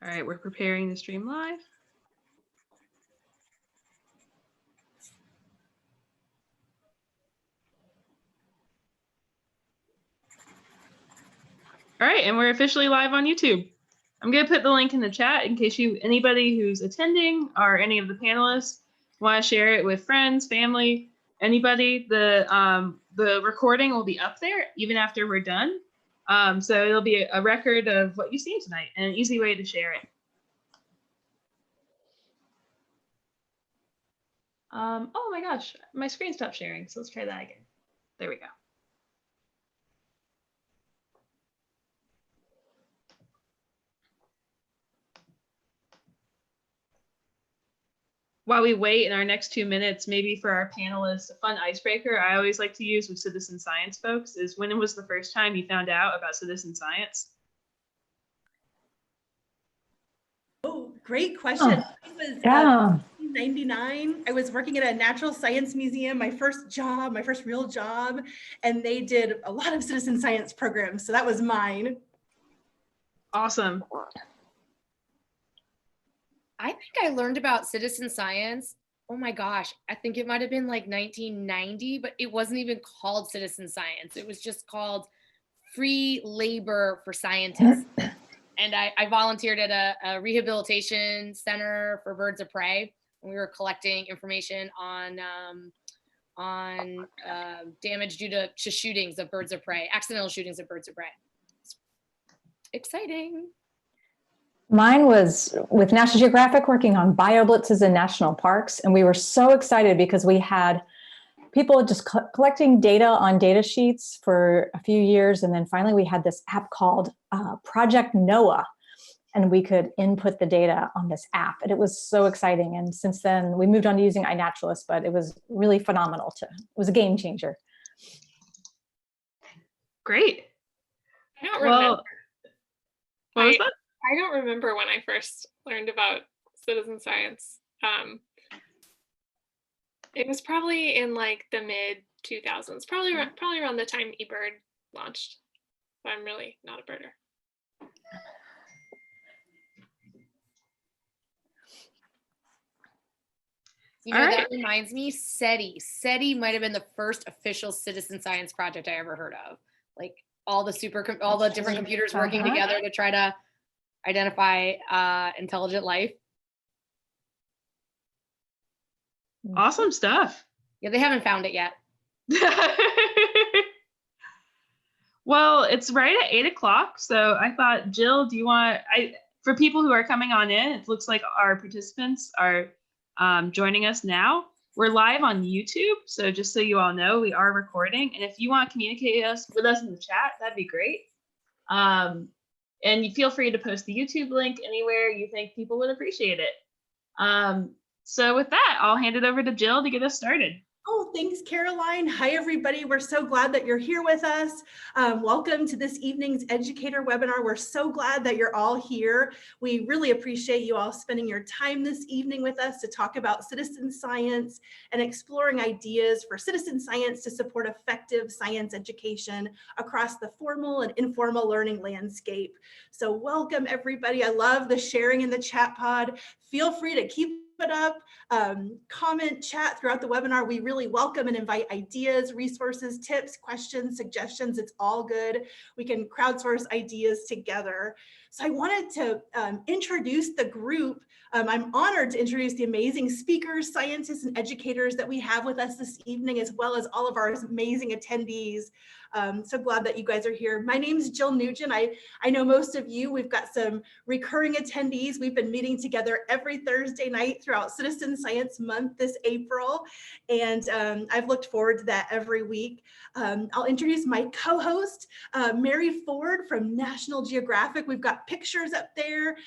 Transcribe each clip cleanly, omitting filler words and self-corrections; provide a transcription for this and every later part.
All right, we're preparing to stream live. All right, and we're officially live on YouTube. I'm going to put the link in the chat in case anybody who's attending or any of the panelists want to share it with friends, family, anybody. The recording will be up there even after we're done. So it'll be a record of what you've seen tonight and an easy way to share it. Oh my gosh, my screen stopped sharing. So let's try that again. There we go. While we wait in our next 2 minutes, maybe for our panelists, a fun icebreaker I always like to use with citizen science folks is, when was the first time you found out about citizen science? Oh, great question. It was 1999. I was working at a natural science museum, my first real job, and they did a lot of citizen science programs. So that was mine. Awesome. I think I learned about citizen science. Oh my gosh, I think it might have been like 1990, but it wasn't even called citizen science. It was just called free labor for scientists. And I volunteered at a rehabilitation center for birds of prey. And we were collecting information on damage due to shootings of birds of prey, accidental shootings of birds of prey. It's exciting. Mine was with National Geographic working on bioblitzes in national parks. And we were so excited because we had people just collecting data on data sheets for a few years. And then finally we had this app called Project NOAA, and we could input the data on this app. And it was so exciting. And since then we moved on to using Inaturalist, but it was really phenomenal. It was a game changer. Great. I don't remember. What was that? I don't remember when I first learned about citizen science. It was probably in like the mid 2000s, probably around the time eBird launched. So I'm really not a birder. You know, that reminds me, SETI might have been the first official citizen science project I ever heard of. Like all the different computers working together to try to identify intelligent life. Awesome stuff. Yeah, they haven't found it yet. Well, it's right at 8 o'clock. So I thought, Jill, do you want, for people who are coming on in, it looks like our participants are joining us now. We're live on YouTube. So just so you all know, we are recording. And if you want to communicate with us in the chat, that'd be great. And you feel free to post the YouTube link anywhere you think people would appreciate it. So with that, I'll hand it over to Jill to get us started. Oh, thanks, Caroline. Hi, everybody. We're so glad that you're here with us. Welcome to this evening's educator webinar. We're so glad that you're all here. We really appreciate you all spending your time this evening with us to talk about citizen science and exploring ideas for citizen science to support effective science education across the formal and informal learning landscape. So welcome, everybody. I love the sharing in the chat pod. Feel free to keep it up, comment, chat throughout the webinar. We really welcome and invite ideas, resources, tips, questions, suggestions. It's all good. We can crowdsource ideas together. So I wanted to introduce the group. I'm honored to introduce the amazing speakers, scientists, and educators that we have with us this evening, as well as all of our amazing attendees. So glad that you guys are here. My name is Jill Nugent. I know most of you. We've got some recurring attendees. We've been meeting together every Thursday night throughout Citizen Science Month this April, and I've looked forward to that every week. I'll introduce my co-host, Mary Ford from National Geographic. We've got pictures up there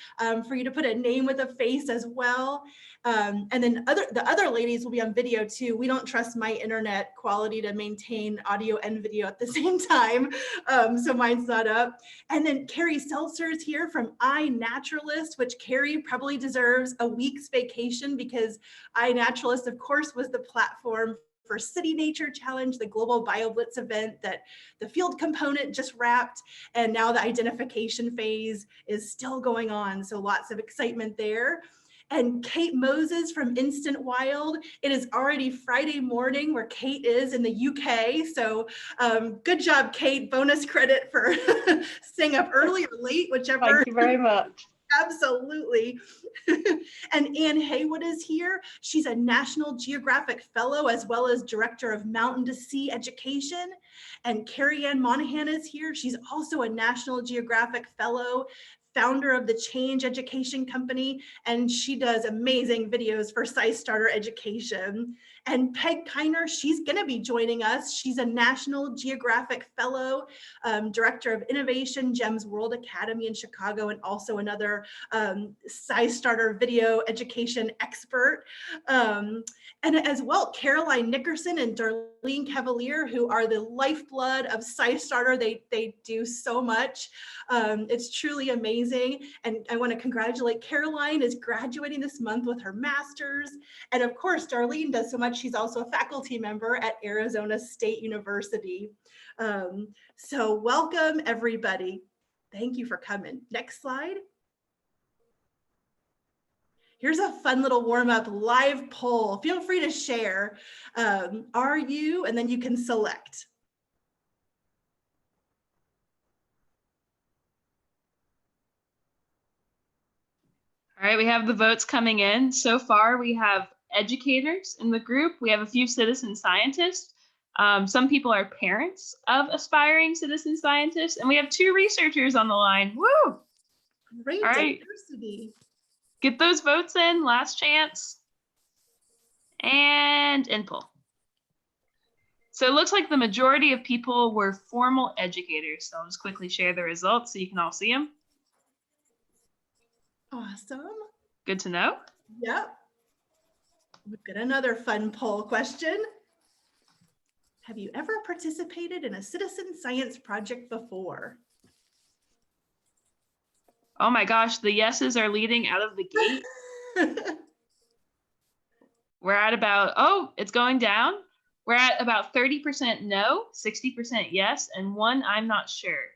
for you to put a name with a face as well. And then the other ladies will be on video too. We don't trust my internet quality to maintain audio and video at the same time, so mine's not up. And then Carrie Seltzer is here from Inaturalist, which Carrie probably deserves a week's vacation because Inaturalist, of course, was the platform first City Nature Challenge, the Global Bioblitz event that the field component just wrapped, and now the identification phase is still going on. So lots of excitement there. And Kate Moses from Instantwild. It is already Friday morning where Kate is in the UK. So good job, Kate. Bonus credit for staying up early or late, whichever. Thank you very much. Absolutely. And Anne Haywood is here. She's a National Geographic Fellow as well as Director of Mountain to Sea Education. And Carrie Ann Monahan is here. She's also a National Geographic Fellow, founder of the Change Education Company, and she does amazing videos for Scisstarter education. And Peg Kiner, she's gonna be joining us. She's a National Geographic Fellow, Director of Innovation, GEMS World Academy in Chicago, and also another Scisstarter video education expert. And as well, Caroline Nickerson and Darlene Cavalier, who are the lifeblood of Scisstarter. They do so much. It's truly amazing. And I want to congratulate Caroline is graduating this month with her master's. And of course, Darlene does so much. She's also a faculty member at Arizona State University. So welcome, everybody. Thank you for coming. Next slide. Here's a fun little warm-up live poll. Feel free to share. Are you? And then you can select. All right, we have the votes coming in. So far, we have educators in the group. We have a few citizen scientists. Some people are parents of aspiring citizen scientists, and we have 2 researchers on the line. Woo! Great All right. diversity. Get those votes in, last chance. And poll. So it looks like the majority of people were formal educators. So I'll just quickly share the results so you can all see them. Awesome. Good to know. Yep. We've got another fun poll question. Have you ever participated in a citizen science project before? Oh my gosh, the yeses are leading out of the gate. We're at about, oh, it's going down. We're at about 30% no, 60% yes, and 1 I'm not sure.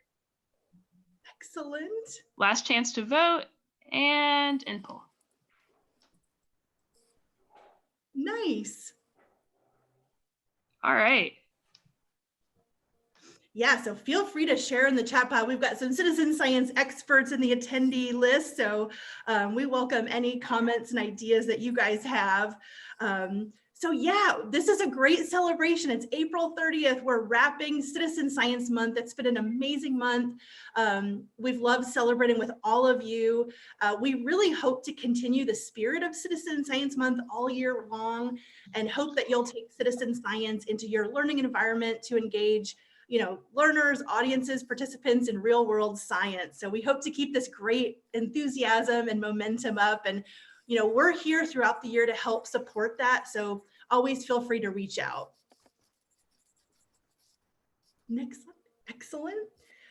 Excellent. Last chance to vote and poll. Nice. All right. Yeah, so feel free to share in the chat pod. We've got some citizen science experts in the attendee list, so we welcome any comments and ideas that you guys have. So yeah, this is a great celebration. It's April 30th. We're wrapping Citizen Science Month. It's been an amazing month. We've loved celebrating with all of you. We really hope to continue the spirit of Citizen Science Month all year long and hope that you'll take citizen science into your learning environment to engage learners, audiences, participants in real world science. So we hope to keep this great enthusiasm and momentum up. And, we're here throughout the year to help support that. So always feel free to reach out. Next slide. Excellent.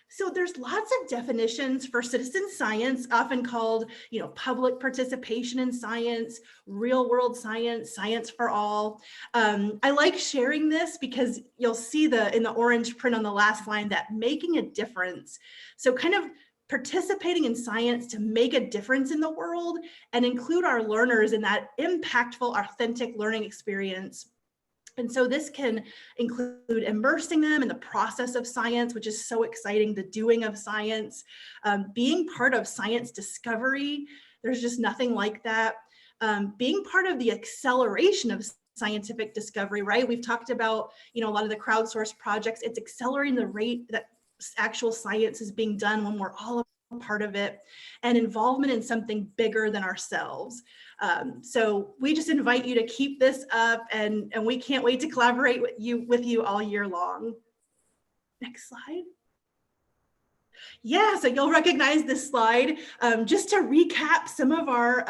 So there's lots of definitions for citizen science, often called, public participation in science, real world science, science for all. I like sharing this because you'll see in the orange print on the last line that making a difference. So kind of participating in science to make a difference in the world and include our learners in that impactful, authentic learning experience. And so this can include immersing them in the process of science, which is so exciting, the doing of science, being part of science discovery. There's just nothing like that. Being part of the acceleration of scientific discovery, right? We've talked about, a lot of the crowdsourced projects. It's accelerating the rate that actual science is being done when we're all a part of it, and involvement in something bigger than ourselves. So we just invite you to keep this up, and we can't wait to collaborate with you all year long. Next slide. Yeah, so you'll recognize this slide. Just to recap some of our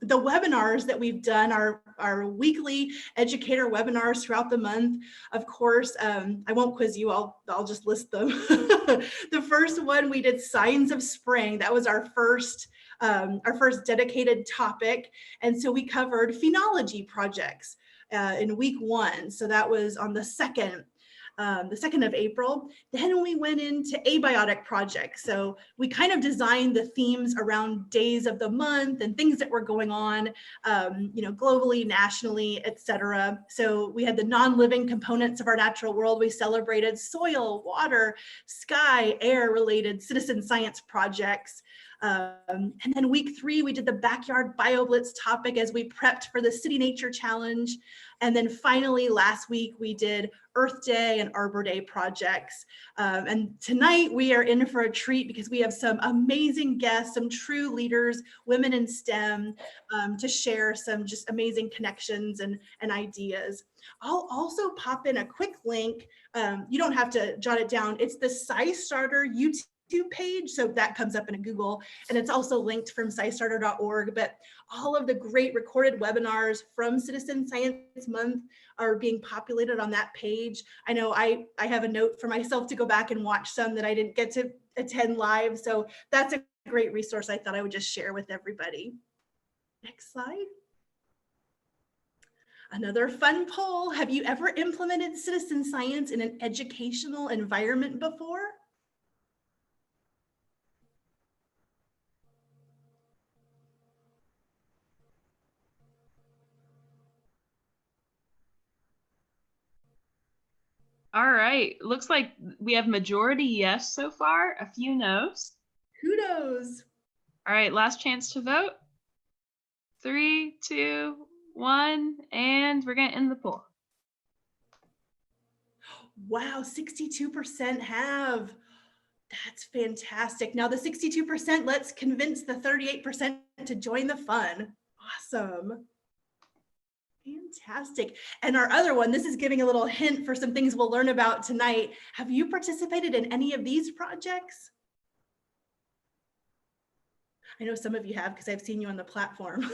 the webinars that we've done, our weekly educator webinars throughout the month. Of course, I won't quiz you, I'll just list them. The first one, we did Signs of Spring. That was our first dedicated topic. And so we covered phenology projects. in week 1. So that was on the 2nd of April. Then we went into abiotic projects. So we kind of designed the themes around days of the month and things that were going on, globally, nationally, etc. So we had the non-living components of our natural world. We celebrated soil, water, sky, air related citizen science projects. And then week 3, we did the backyard Bioblitz topic as we prepped for the City Nature Challenge. And then finally, last week, we did Earth Day and Arbor Day projects. And tonight we are in for a treat because we have some amazing guests, some true leaders, women in STEM, to share some just amazing connections and ideas. I'll also pop in a quick link. You don't have to jot it down. It's the Scisstarter YouTube page, so that comes up in Google, and it's also linked from scistarter.org. But all of the great recorded webinars from Citizen Science Month are being populated on that page. I know I have a note for myself to go back and watch some that I didn't get to attend live, so that's a great resource I thought I would just share with everybody. Next slide. Another fun poll. Have you ever implemented citizen science in an educational environment before? All right, looks like we have majority yes so far, a few no's. Kudos. All right, last chance to vote. 3, 2, 1, and we're gonna end the poll. Wow, 62% have. That's fantastic. Now the 62%, let's convince the 38% to join the fun. Awesome. Fantastic. And our other one, this is giving a little hint for some things we'll learn about tonight. Have you participated in any of these projects? I know some of you have because I've seen you on the platform.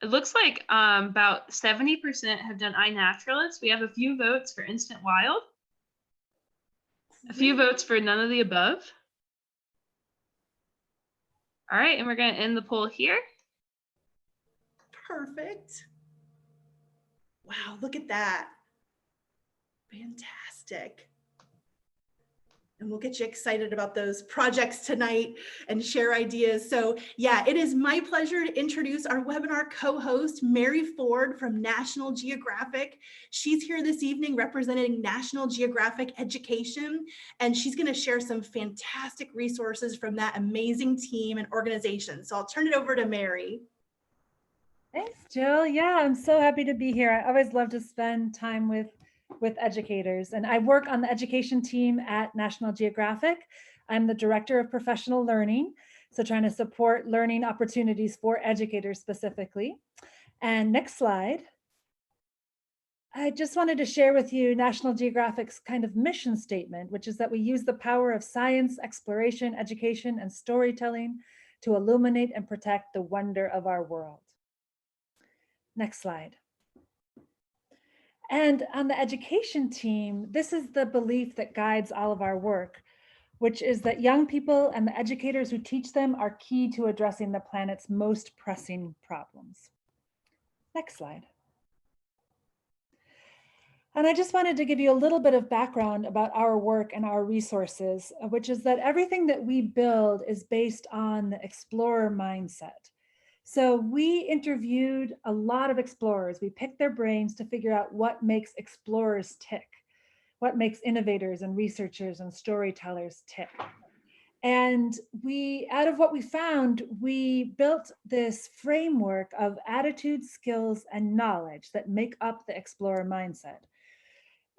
It looks like about 70% have done Inaturalist. We have a few votes for Instantwild. A few votes for none of the above. All right, and we're going to end the poll here. Perfect. Wow, look at that. Fantastic. And we'll get you excited about those projects tonight and share ideas. So yeah, it is my pleasure to introduce our webinar co-host, Mary Ford from National Geographic. She's here this evening representing National Geographic Education, and she's going to share some fantastic resources from that amazing team and organization. So I'll turn it over to Mary. Thanks, Jill. Yeah, I'm so happy to be here. I always love to spend time with educators, and I work on the education team at National Geographic. I'm the director of professional learning, so trying to support learning opportunities for educators specifically. And next slide. I just wanted to share with you National Geographic's kind of mission statement, which is that we use the power of science, exploration, education, and storytelling to illuminate and protect the wonder of our world. Next slide. And on the education team, this is the belief that guides all of our work, which is that young people and the educators who teach them are key to addressing the planet's most pressing problems. Next slide. And I just wanted to give you a little bit of background about our work and our resources, which is that everything that we build is based on the explorer mindset. So we interviewed a lot of explorers. We picked their brains to figure out what makes explorers tick, what makes innovators and researchers and storytellers tick. And out of what we found, we built this framework of attitudes, skills, and knowledge that make up the explorer mindset.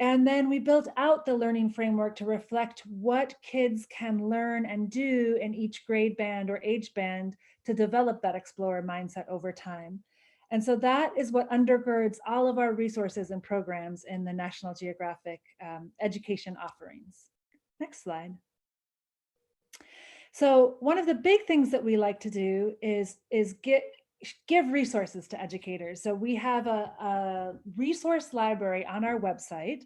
And then we built out the learning framework to reflect what kids can learn and do in each grade band or age band to develop that explorer mindset over time. And so that is what undergirds all of our resources and programs in the National Geographic education offerings. Next slide. So one of the big things that we like to do is give resources to educators. So we have a resource library on our website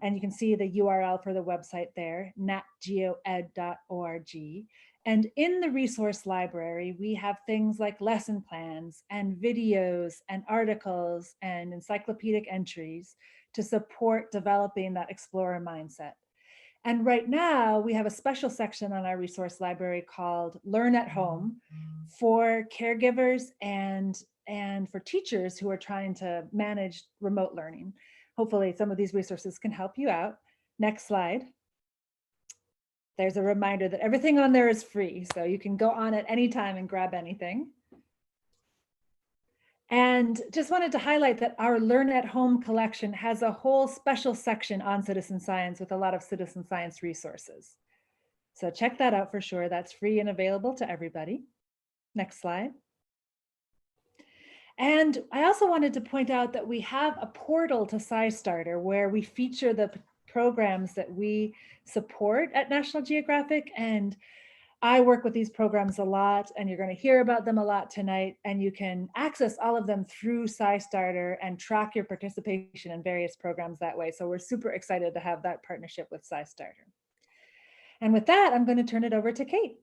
And you can see the URL for the website there, natgeoed.org. And in the resource library, we have things like lesson plans and videos and articles and encyclopedic entries to support developing that explorer mindset. And right now we have a special section on our resource library called Learn at Home for caregivers and for teachers who are trying to manage remote learning. Hopefully some of these resources can help you out. Next slide. There's a reminder that everything on there is free, so you can go on at any time and grab anything. And just wanted to highlight that our Learn at Home collection has a whole special section on citizen science with a lot of citizen science resources. So check that out for sure. That's free and available to everybody. Next slide. And I also wanted to point out that we have a portal to Scistarter where we feature the programs that we support at National Geographic. And I work with these programs a lot, and you're going to hear about them a lot tonight. And you can access all of them through Scistarter and track your participation in various programs that way. So we're super excited to have that partnership with Scistarter. And with that, I'm going to turn it over to Kate.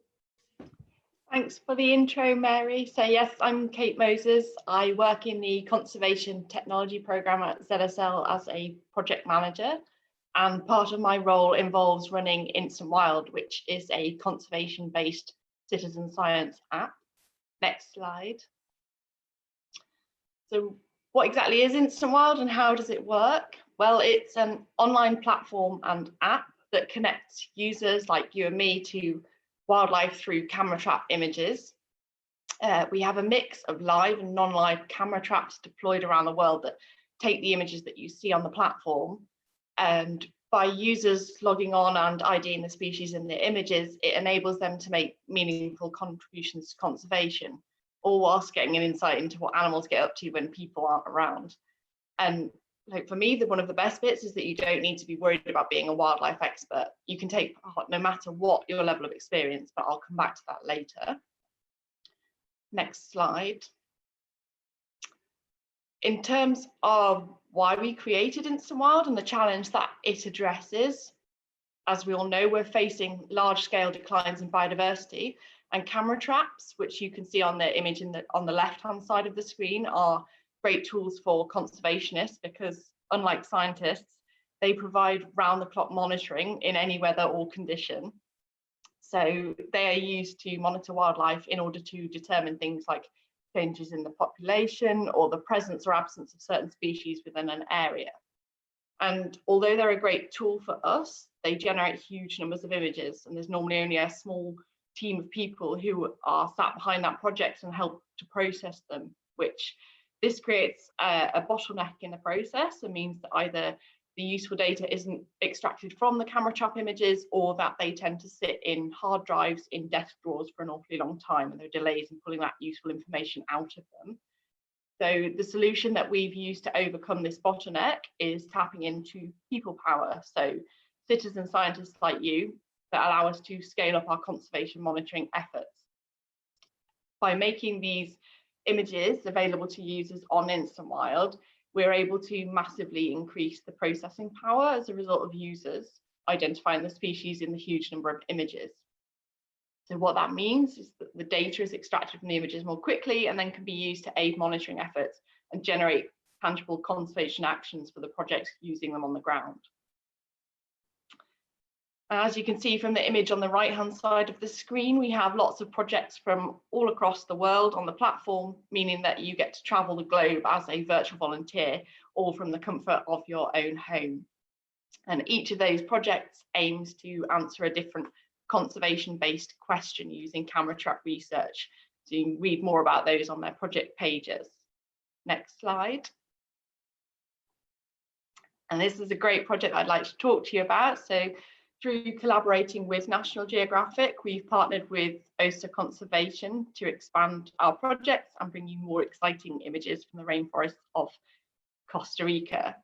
Thanks for the intro, Mary. So yes, I'm Kate Moses. I work in the Conservation Technology Program at ZSL as a project manager. And part of my role involves running Instantwild, which is a conservation-based citizen science app. Next slide. So what exactly is Instantwild and how does it work? Well, it's an online platform and app that connects users like you and me to wildlife through camera trap images. We have a mix of live and non-live camera traps deployed around the world that take the images that you see on the platform. And by users logging on and IDing the species in the images, it enables them to make meaningful contributions to conservation, all whilst getting an insight into what animals get up to when people aren't around. And like for me, one of the best bits is that you don't need to be worried about being a wildlife expert. You can take part no matter what your level of experience, but I'll come back to that later. Next slide. In terms of why we created Instantwild and the challenge that it addresses, as we all know, we're facing large-scale declines in biodiversity, and camera traps, which you can see on the image on the left-hand side of the screen, are great tools for conservationists because, unlike scientists, they provide round-the-clock monitoring in any weather or condition. So they are used to monitor wildlife in order to determine things like changes in the population or the presence or absence of certain species within an area. And although they're a great tool for us, they generate huge numbers of images, and there's normally only a small team of people who are sat behind that project and help to process them, which this creates a bottleneck in the process and means that either the useful data isn't extracted from the camera trap images, or that they tend to sit in hard drives in desk drawers for an awfully long time, and there are delays in pulling that useful information out of them. So the solution that we've used to overcome this bottleneck is tapping into people power. So citizen scientists like you that allow us to scale up our conservation monitoring efforts. By making these images available to users on Instantwild, we're able to massively increase the processing power as a result of users identifying the species in the huge number of images. So what that means is that the data is extracted from the images more quickly and then can be used to aid monitoring efforts and generate tangible conservation actions for the projects using them on the ground. As you can see from the image on the right-hand side of the screen, we have lots of projects from all across the world on the platform, meaning that you get to travel the globe as a virtual volunteer, all from the comfort of your own home. And each of those projects aims to answer a different conservation-based question using camera trap research. So you can read more about those on their project pages. Next slide. And this is a great project I'd like to talk to you about. So through collaborating with National Geographic, we've partnered with Osa Conservation to expand our projects and bring you more exciting images from the rainforests of Costa Rica.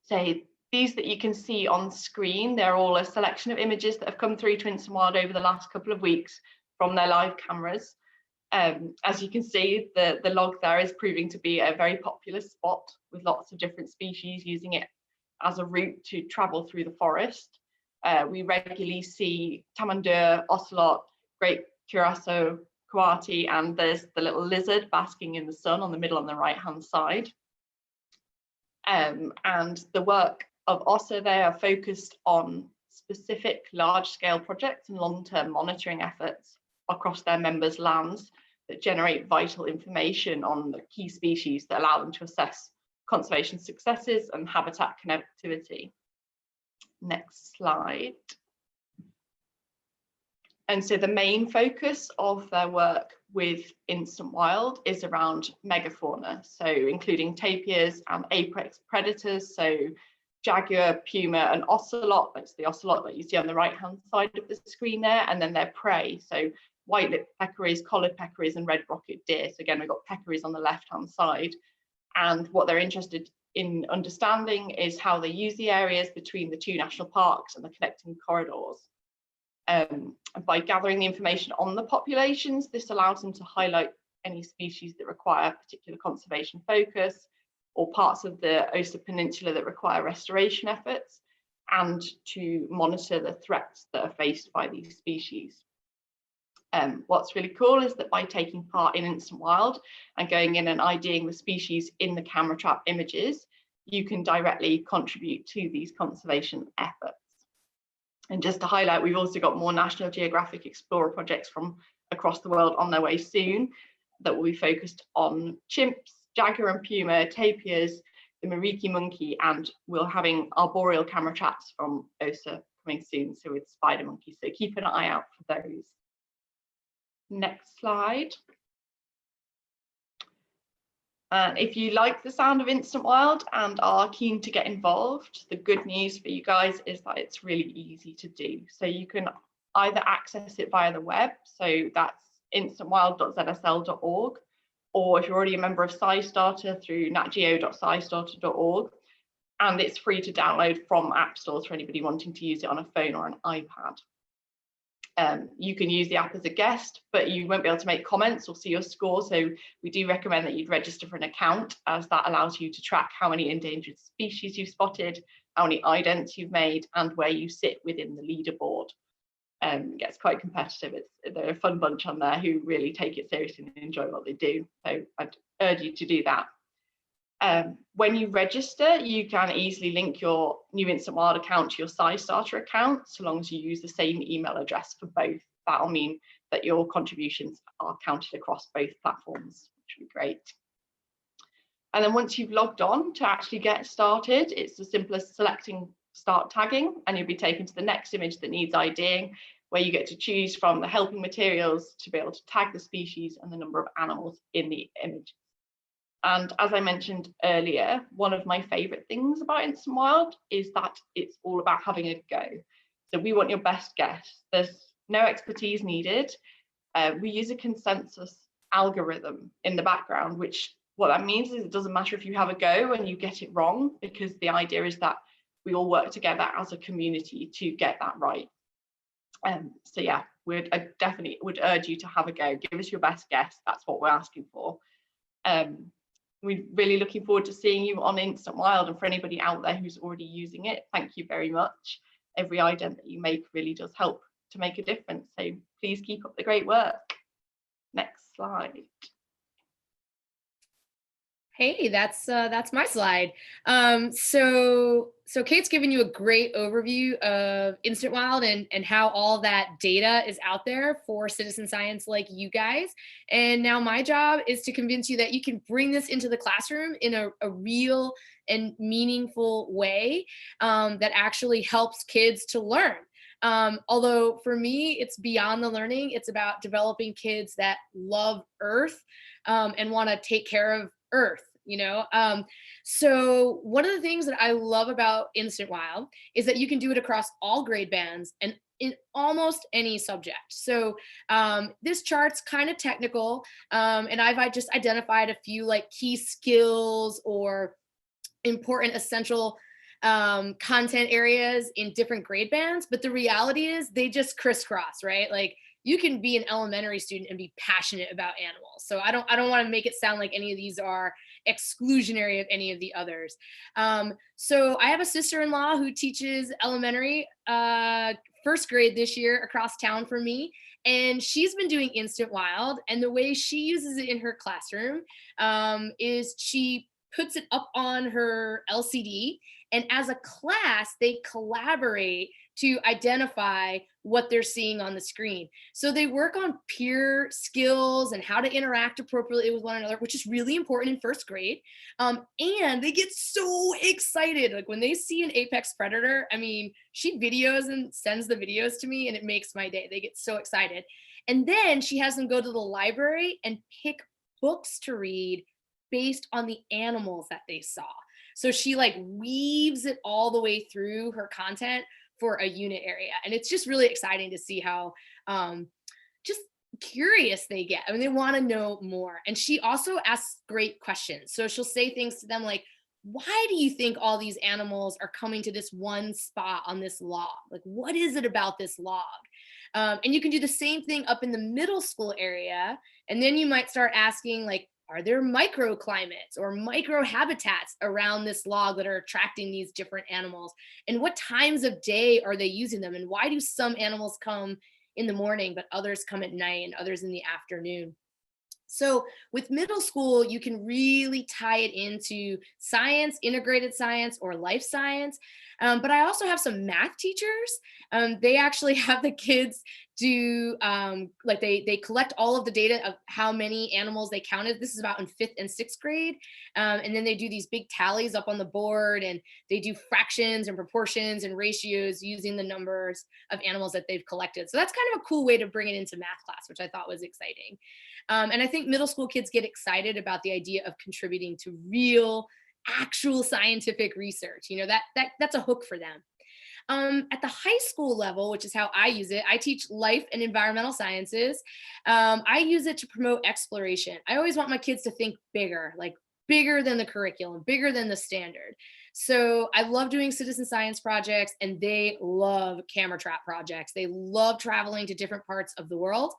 So these that you can see on screen, they're all a selection of images that have come through to Instantwild over the last couple of weeks from their live cameras. As you can see, the log there is proving to be a very popular spot with lots of different species using it as a route to travel through the forest. We regularly see tamandur, ocelot, great curassow, coati, and there's the little lizard basking in the sun on the middle on the right-hand side. And the work of OSA, they are focused on specific large-scale projects and long-term monitoring efforts across their members' lands that generate vital information on the key species that allow them to assess conservation successes and habitat connectivity. Next slide. And so the main focus of their work with Instantwild is around megafauna, so including tapirs and apex predators, so jaguar, puma, and ocelot. That's the ocelot that you see on the right-hand side of the screen there, and then their prey, so white-lipped peccaries, collared peccaries, and red-rocket deer. So again, we've got peccaries on the left-hand side, and what they're interested in understanding is how they use the areas between the two national parks and the connecting corridors. By gathering the information on the populations, this allows them to highlight any species that require particular conservation focus, or parts of the Osa Peninsula that require restoration efforts, and to monitor the threats that are faced by these species. What's really cool is that by taking part in Instantwild and going in and IDing the species in the camera trap images, you can directly contribute to these conservation efforts. And just to highlight, we've also got more National Geographic Explorer projects from across the world on their way soon that will be focused on chimps, jaguar and puma, tapirs, the mariki monkey, and we're having arboreal camera traps from OSA coming soon, so with spider monkeys. So keep an eye out for those. Next slide. And if you like the sound of Instantwild and are keen to get involved, the good news for you guys is that it's really easy to do. So you can either access it via the web, so that's instantwild.zsl.org, or if you're already a member of Scistarter, through natgeo.scistarter.org, and it's free to download from app stores for anybody wanting to use it on a phone or an iPad. You can use the app as a guest, but you won't be able to make comments or see your score. So we do recommend that you'd register for an account, as that allows you to track how many endangered species you've spotted, how many idents you've made, and where you sit within the leaderboard. It gets quite competitive. They're a fun bunch on there who really take it seriously and enjoy what they do. So I'd urge you to do that. When you register, you can easily link your new Instantwild account to your Scistarter account, so long as you use the same email address for both. That'll mean that your contributions are counted across both platforms, which would be great. And then once you've logged on to actually get started, it's as simple as selecting start tagging, and you'll be taken to the next image that needs IDing, where you get to choose from the helping materials to be able to tag the species and the number of animals in the image. And as I mentioned earlier, one of my favorite things about Instantwild is that it's all about having a go. So we want your best guess. There's no expertise needed. We use a consensus algorithm in the background, which what that means is it doesn't matter if you have a go and you get it wrong, because the idea is that we all work together as a community to get that right. So yeah, I definitely would urge you to have a go. Give us your best guess. That's what we're asking for. We're really looking forward to seeing you on Instantwild, and for anybody out there who's already using it, thank you very much. Every ident that you make really does help to make a difference, so please keep up the great work. Next slide. Hey, that's my slide. So Kate's given you a great overview of Instantwild and how all that data is out there for citizen science like you guys. And now my job is to convince you that you can bring this into the classroom in a real and meaningful way that actually helps kids to learn. Although for me, it's beyond the learning. It's about developing kids that love Earth and want to take care of Earth, you know? So one of the things that I love about Instantwild is that you can do it across all grade bands and in almost any subject. So this chart's kind of technical, and I've just identified a few like key skills or important essential content areas in different grade bands, but the reality is they just crisscross, right? Like you can be an elementary student and be passionate about animals. So I don't want to make it sound like any of these are exclusionary of any of the others. So I have a sister-in-law who teaches elementary first grade this year across town from me. And she's been doing Instantwild. And the way she uses it in her classroom is she puts it up on her LCD. And as a class, they collaborate to identify what they're seeing on the screen. So they work on peer skills and how to interact appropriately with one another, which is really important in first grade. And they get so excited. Like when they see an apex predator, I mean, she videos and sends the videos to me and it makes my day. They get so excited. And then she has them go to the library and pick books to read based on the animals that they saw. So she like weaves it all the way through her content for a unit area. And it's just really exciting to see how just curious they get. I mean, they want to know more. And she also asks great questions. So she'll say things to them like, why do you think all these animals are coming to this one spot on this log? Like, what is it about this log? And you can do the same thing up in the middle school area. And then you might start asking like, are there microclimates or microhabitats around this log that are attracting these different animals? And what times of day are they using them? And why do some animals come in the morning, but others come at night and others in the afternoon? So with middle school, you can really tie it into science, integrated science, or life science. But I also have some math teachers. They actually have the kids do, like they collect all of the data of how many animals they counted. This is about in 5th and 6th grade. And then they do these big tallies up on the board, and they do fractions and proportions and ratios using the numbers of animals that they've collected. So that's kind of a cool way to bring it into math class, which I thought was exciting. And I think middle school kids get excited about the idea of contributing to real, actual scientific research. You know, that's a hook for them. At the high school level, which is how I use it, I teach life and environmental sciences. I use it to promote exploration. I always want my kids to think bigger, like bigger than the curriculum, bigger than the standard. So I love doing citizen science projects, and they love camera trap projects. They love traveling to different parts of the world.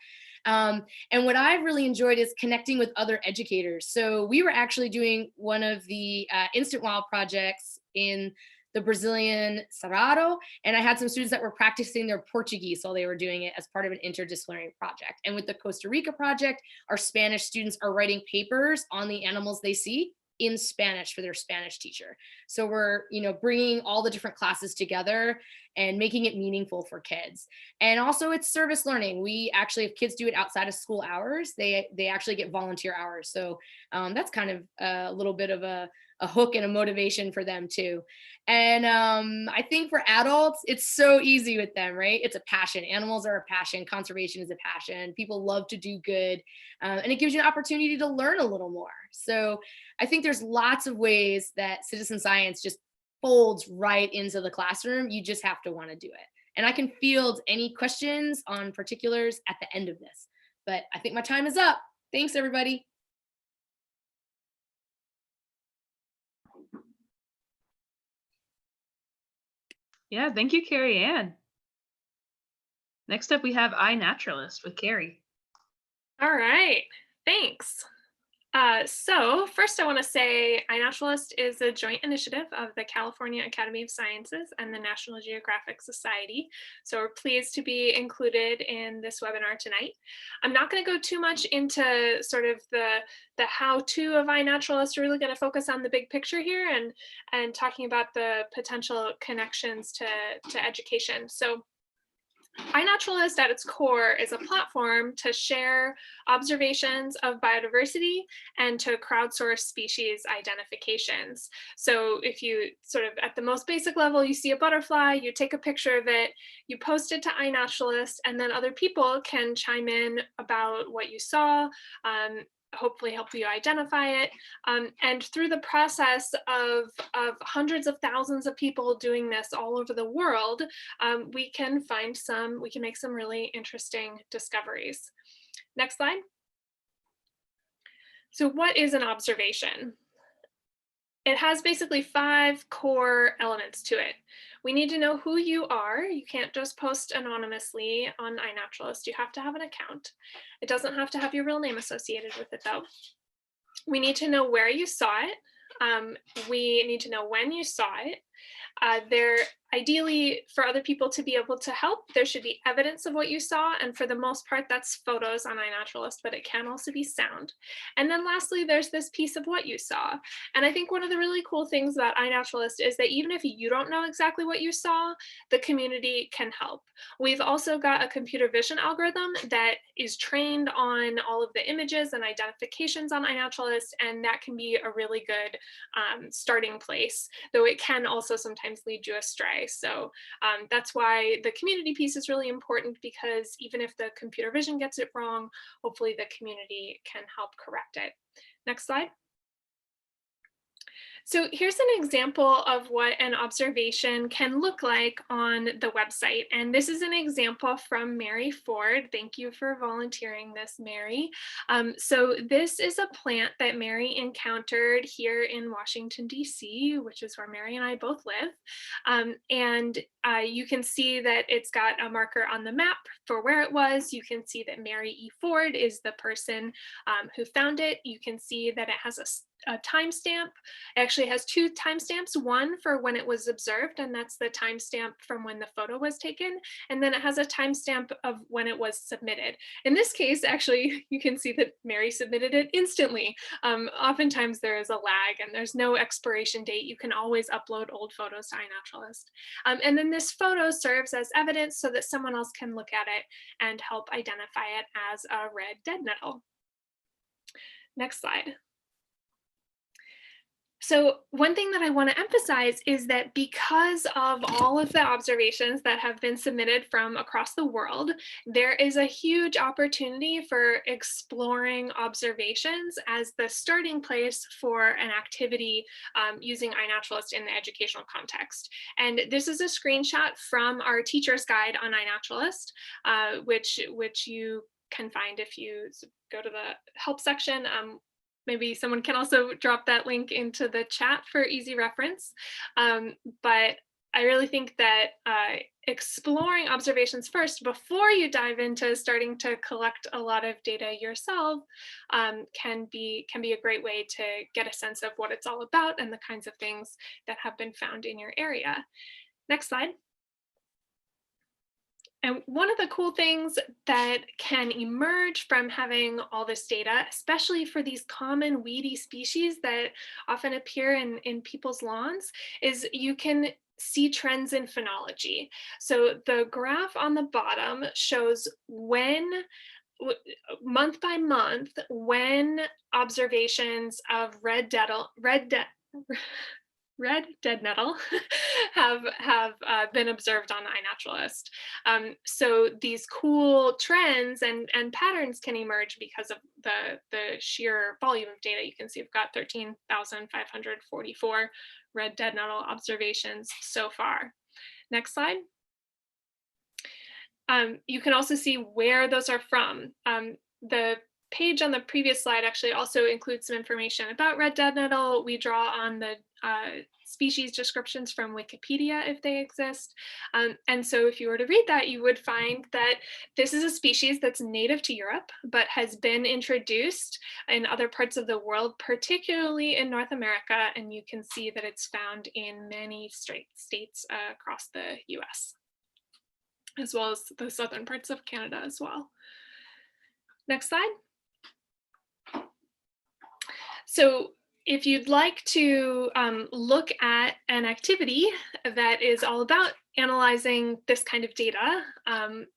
And what I've really enjoyed is connecting with other educators. So we were actually doing one of the Instantwild projects in the Brazilian Cerrado, and I had some students that were practicing their Portuguese while they were doing it as part of an interdisciplinary project. And with the Costa Rica project, our Spanish students are writing papers on the animals they see in Spanish for their Spanish teacher. So we're, you know, bringing all the different classes together and making it meaningful for kids. And also it's service learning. We actually, if kids do it outside of school hours, they actually get volunteer hours. So that's kind of a little bit of a hook and a motivation for them too. And I think for adults, it's so easy with them, right? It's a passion. Animals are a passion. Conservation is a passion. People love to do good. And it gives you an opportunity to learn a little more. So I think there's lots of ways that citizen science just folds right into the classroom. You just have to want to do it. And I can field any questions on particulars at the end of this. But I think my time is up. Thanks, everybody. Yeah, thank you, Carrie Ann. Next up, we have Inaturalist with Carrie. All right, thanks. So first I want to say Inaturalist is a joint initiative of the California Academy of Sciences and the National Geographic Society. So we're pleased to be included in this webinar tonight. I'm not going to go too much into sort of the how-to of Inaturalist. We're really going to focus on the big picture here and talking about the potential connections to education. So Inaturalist at its core is a platform to share observations of biodiversity and to crowdsource species identifications. So if you sort of at the most basic level, you see a butterfly, you take a picture of it, you post it to Inaturalist, and then other people can chime in about what you saw, hopefully help you identify it. And through the process of hundreds of thousands of people doing this all over the world, we can make some really interesting discoveries. Next slide. So what is an observation? It has basically 5 core elements to it. We need to know who you are. You can't just post anonymously on Inaturalist. You have to have an account. It doesn't have to have your real name associated with it though. We need to know where you saw it. We need to know when you saw it. Ideally, for other people to be able to help, there should be evidence of what you saw. And for the most part, that's photos on iNaturalist, but it can also be sound. And then lastly, there's this piece of what you saw. And I think one of the really cool things about iNaturalist is that even if you don't know exactly what you saw, the community can help. We've also got a computer vision algorithm that is trained on all of the images and identifications on iNaturalist, and that can be a really good starting place, though it can also sometimes lead you astray. So that's why the community piece is really important, because even if the computer vision gets it wrong, hopefully the community can help correct it. Next slide. So here's an example of what an observation can look like on the website. And this is an example from Mary Ford. Thank you for volunteering this, Mary. So this is a plant that Mary encountered here in Washington, D.C., which is where Mary and I both live. You can see that it's got a marker on the map for where it was. You can see that Mary E. Ford is the person who found it. You can see that it has a timestamp. It actually has two timestamps, one for when it was observed, and that's the timestamp from when the photo was taken, and then it has a timestamp of when it was submitted. In this case, actually, you can see that Mary submitted it instantly. Oftentimes there is a lag and there's no expiration date. You can always upload old photos to iNaturalist. And then this photo serves as evidence so that someone else can look at it and help identify it as a red dead nettle. Next slide. So one thing that I want to emphasize is that because of all of the observations that have been submitted from across the world, there is a huge opportunity for exploring observations as the starting place for an activity using iNaturalist in the educational context. And this is a screenshot from our teacher's guide on iNaturalist, which you can find if you go to the help section. Maybe someone can also drop that link into the chat for easy reference. But I really think that exploring observations first before you dive into starting to collect a lot of data yourself can be a great way to get a sense of what it's all about and the kinds of things that have been found in your area. Next slide. And one of the cool things that can emerge from having all this data, especially for these common weedy species that often appear in people's lawns, is you can see trends in phenology. So the graph on the bottom shows when, month by month, when observations of red dead nettle have been observed on iNaturalist. So these cool trends and patterns can emerge because of the sheer volume of data. You can see we've got 13,544 red dead nettle observations so far. Next slide. You can also see where those are from. The page on the previous slide actually also includes some information about red dead nettle. We draw on the species descriptions from Wikipedia if they exist. And so if you were to read that, you would find that this is a species that's native to Europe, but has been introduced in other parts of the world, particularly in North America. And you can see that it's found in many states across the US, as well as the southern parts of Canada as well. Next slide. So if you'd like to look at an activity that is all about analyzing this kind of data,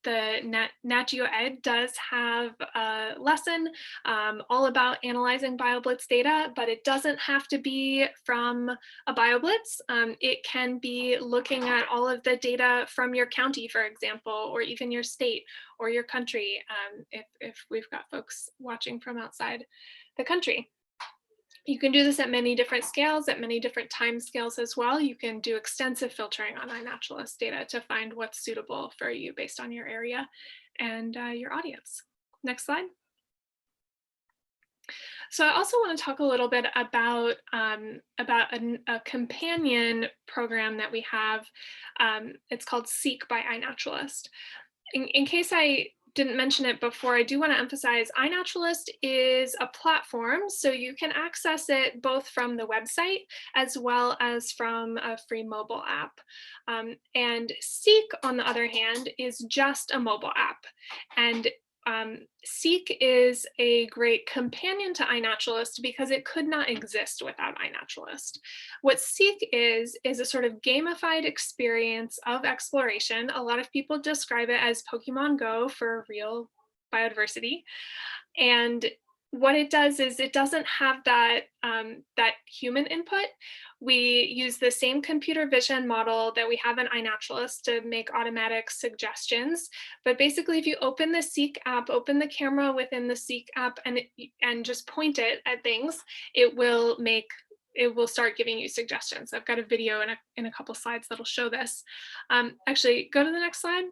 the Nat Geo Ed does have a lesson all about analyzing Bioblitz data, but it doesn't have to be from a Bioblitz. It can be looking at all of the data from your county, for example, or even your state or your country, if we've got folks watching from outside the country. You can do this at many different scales, at many different time scales as well. You can do extensive filtering on iNaturalist data to find what's suitable for you based on your area and your audience. Next slide. So I also want to talk a little bit about a companion program that we have. It's called Seek by iNaturalist. In case I didn't mention it before, I do want to emphasize iNaturalist is a platform, so you can access it both from the website as well as from a free mobile app. And Seek, on the other hand, is just a mobile app. And Seek is a great companion to iNaturalist because it could not exist without iNaturalist. What Seek is a sort of gamified experience of exploration. A lot of people describe it as Pokemon Go for real biodiversity. And what it does is it doesn't have that, that human input. We use the same computer vision model that we have in iNaturalist to make automatic suggestions. But basically, if you open the Seek app, open the camera within the Seek app and just point it at things, it will start giving you suggestions. I've got a video in a couple slides that'll show this. Actually, go to the next slide.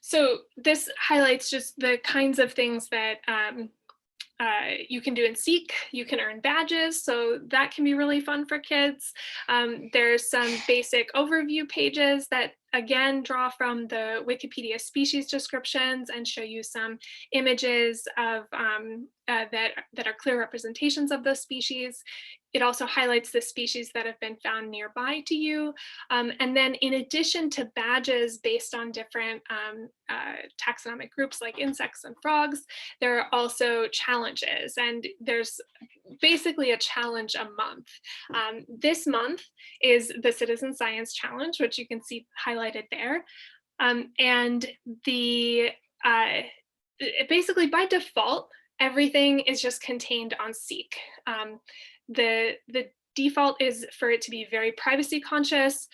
So this highlights just the kinds of things that you can do in Seek. You can earn badges, so that can be really fun for kids. There's some basic overview pages that, again, draw from the Wikipedia species descriptions and show you some images of that are clear representations of those species. It also highlights the species that have been found nearby to you. And then in addition to badges based on different taxonomic groups like insects and frogs, there are also challenges, and there's basically a challenge a month. This month is the Citizen Science Challenge, which you can see highlighted there. And basically by default, everything is just contained on Seek. The default is for it to be very privacy conscious.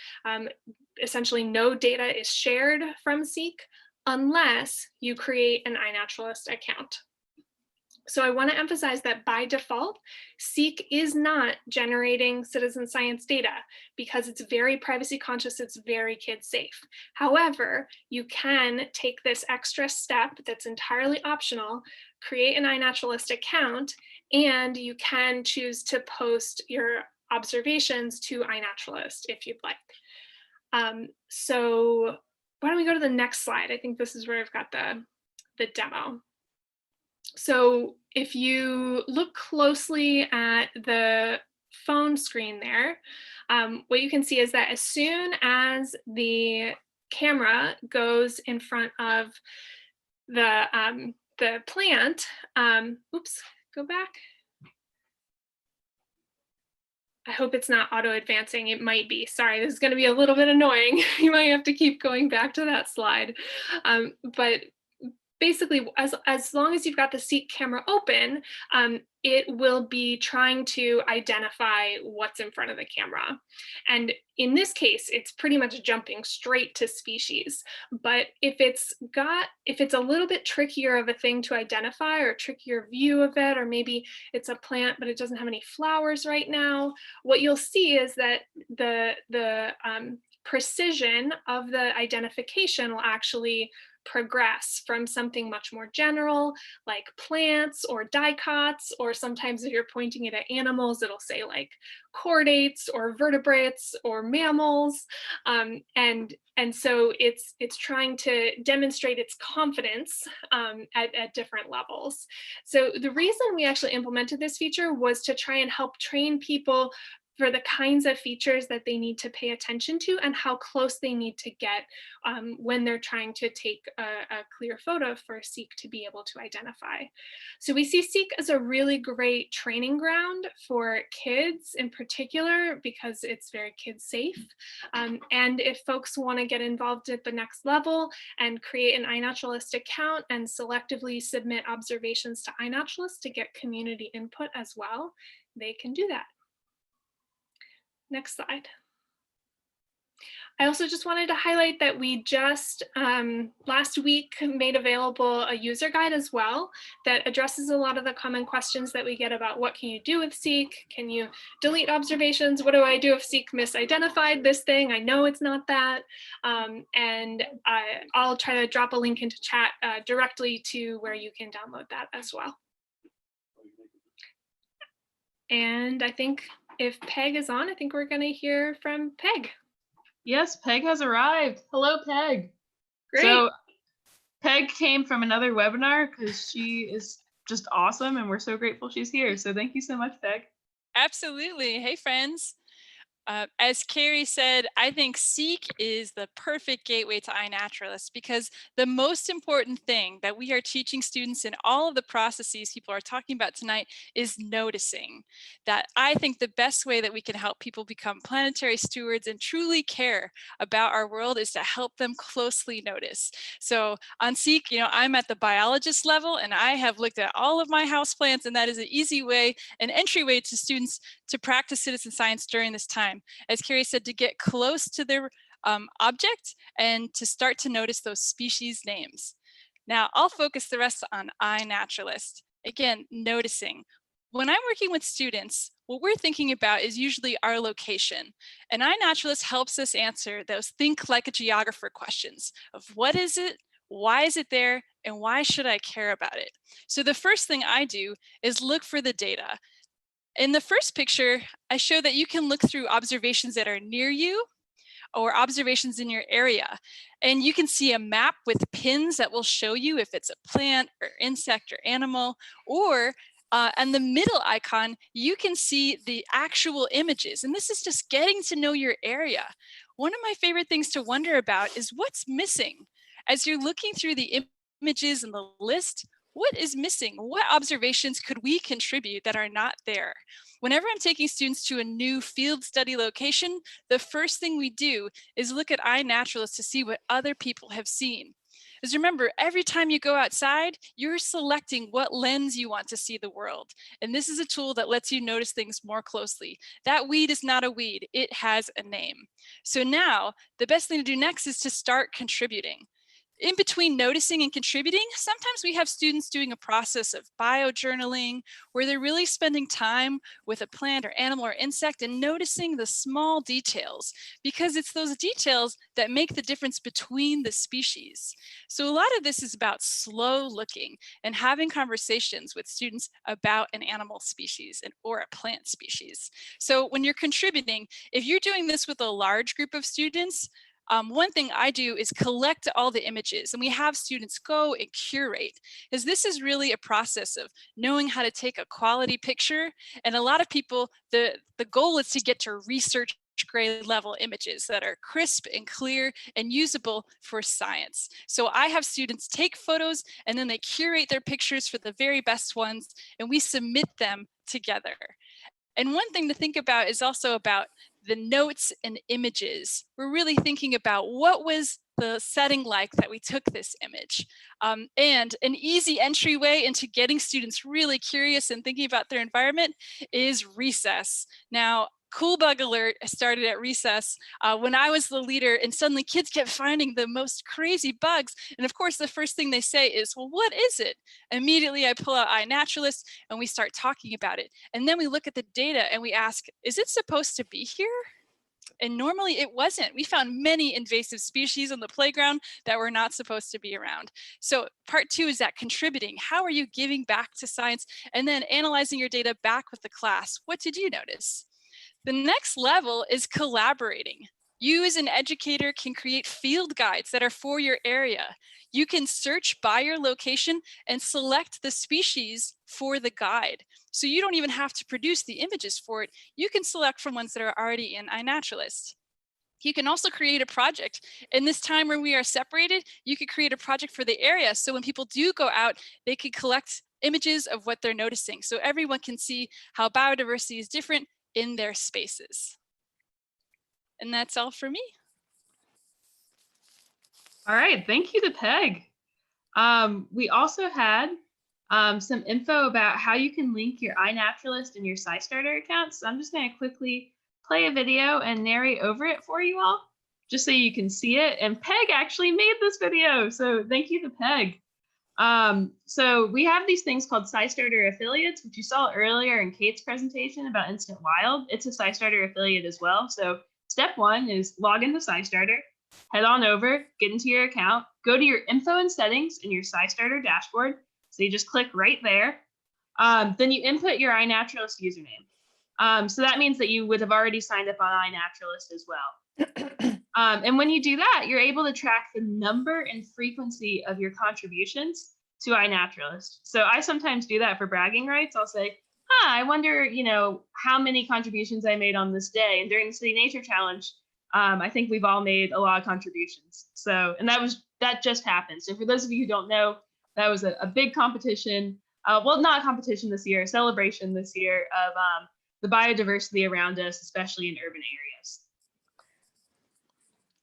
Essentially, no data is shared from Seek unless you create an iNaturalist account. So I want to emphasize that by default, Seek is not generating citizen science data because it's very privacy conscious, it's very kid safe. However, you can take this extra step that's entirely optional, create an iNaturalist account, and you can choose to post your observations to iNaturalist if you'd like. So why don't we go to the next slide? I think this is where I've got the demo. So if you look closely at the phone screen there, what you can see is that as soon as the camera goes in front of the plant, oops, go back. I hope it's not auto advancing. It might be. Sorry, this is going to be a little bit annoying. You might have to keep going back to that slide. But basically, as long as you've got the Seek camera open, it will be trying to identify what's in front of the camera. And in this case, it's pretty much jumping straight to species. But if it's a little bit trickier of a thing to identify, or a trickier view of it, or maybe it's a plant but it doesn't have any flowers right now, what you'll see is that the precision of the identification will actually progress from something much more general like plants or dicots, or sometimes if you're pointing it at animals, it'll say like chordates or vertebrates or mammals. And so it's trying to demonstrate its confidence at different levels. So the reason we actually implemented this feature was to try and help train people for the kinds of features that they need to pay attention to and how close they need to get when they're trying to take a clear photo for Seek to be able to identify. So we see Seek as a really great training ground for kids in particular because it's very kid safe. And if folks want to get involved at the next level and create an iNaturalist account and selectively submit observations to iNaturalist to get community input as well, they can do that. Next slide. I also just wanted to highlight that we just last week made available a user guide as well that addresses a lot of the common questions that we get about what can you do with Seek? Can you delete observations? What do I do if Seek misidentified this thing? I know it's not that. And I'll try to drop a link into chat directly to where you can download that as well. And I think if Peg is on, I think we're going to hear from Peg. Yes, Peg has arrived. Hello, Peg. Great. So Peg came from another webinar because she is just awesome and we're so grateful she's here. So thank you so much, Peg. Absolutely. Hey, friends. As Carrie said, I think Seek is the perfect gateway to iNaturalist, because the most important thing that we are teaching students in all of the processes people are talking about tonight is noticing. That I think the best way that we can help people become planetary stewards and truly care about our world is to help them closely notice. So on Seek, I'm at the biologist level and I have looked at all of my houseplants, and that is an easy way, an entryway to students to practice citizen science during this time. As Carrie said, to get close to their object and to start to notice those species names. Now, I'll focus the rest on iNaturalist. Again, noticing. When I'm working with students, what we're thinking about is usually our location. And iNaturalist helps us answer those think like a geographer questions of what is it, why is it there, and why should I care about it? So the first thing I do is look for the data. In the first picture, I show that you can look through observations that are near you or observations in your area. And you can see a map with pins that will show you if it's a plant or insect or animal, or and the middle icon, you can see the actual images. And this is just getting to know your area. One of my favorite things to wonder about is what's missing. As you're looking through the images and the list, what is missing? What observations could we contribute that are not there? Whenever I'm taking students to a new field study location, the first thing we do is look at iNaturalist to see what other people have seen. Because remember, every time you go outside, you're selecting what lens you want to see the world. And this is a tool that lets you notice things more closely. That weed is not a weed, it has a name. So now, the best thing to do next is to start contributing. In between noticing and contributing, sometimes we have students doing a process of biojournaling where they're really spending time with a plant or animal or insect and noticing the small details, because it's those details that make the difference between the species. So a lot of this is about slow looking and having conversations with students about an animal species or a plant species. So when you're contributing, if you're doing this with a large group of students, one thing I do is collect all the images, and we have students go and curate, because this is really a process of knowing how to take a quality picture. And a lot of people, the goal is to get to research grade level images that are crisp and clear and usable for science. So I have students take photos and then they curate their pictures for the very best ones, and we submit them together. And one thing to think about is also about the notes and images. We're really thinking about what was the setting like that we took this image. And an easy entryway into getting students really curious and thinking about their environment is recess. Now, Cool Bug Alert started at recess when I was the leader, and suddenly kids kept finding the most crazy bugs. And of course, the first thing they say is, well, what is it? Immediately I pull out iNaturalist and we start talking about it. And then we look at the data and we ask, is it supposed to be here? And normally it wasn't. We found many invasive species on the playground that were not supposed to be around. So part 2 is that contributing. How are you giving back to science? And then analyzing your data back with the class. What did you notice? The next level is collaborating. You as an educator can create field guides that are for your area. You can search by your location and select the species for the guide. So you don't even have to produce the images for it. You can select from ones that are already in iNaturalist. You can also create a project. In this time where we are separated, you could create a project for the area. So when people do go out, they can collect images of what they're noticing. So everyone can see how biodiversity is different in their spaces. And that's all for me. All right, thank you to Peg. We also had some info about how you can link your iNaturalist and your Scisstarter accounts. So I'm just going to quickly play a video and narrate over it for you all, just so you can see it. And Peg actually made this video, so thank you to Peg. So we have these things called Scisstarter affiliates, which you saw earlier in Kate's presentation about Instantwild. It's a Scisstarter affiliate as well. So step 1 is log into Scisstarter, head on over, get into your account, go to your info and settings in your Scisstarter dashboard. So you just click right there. Then you input your iNaturalist username. So that means that you would have already signed up on iNaturalist as well. And when you do that, you're able to track the number and frequency of your contributions to iNaturalist. So I sometimes do that for bragging rights. I'll say, I wonder, how many contributions I made on this day. And during the City Nature Challenge, I think we've all made a lot of contributions. So, and that just happened. So for those of you who don't know, that was a big competition. Well, not a competition this year, a celebration this year of the biodiversity around us, especially in urban areas.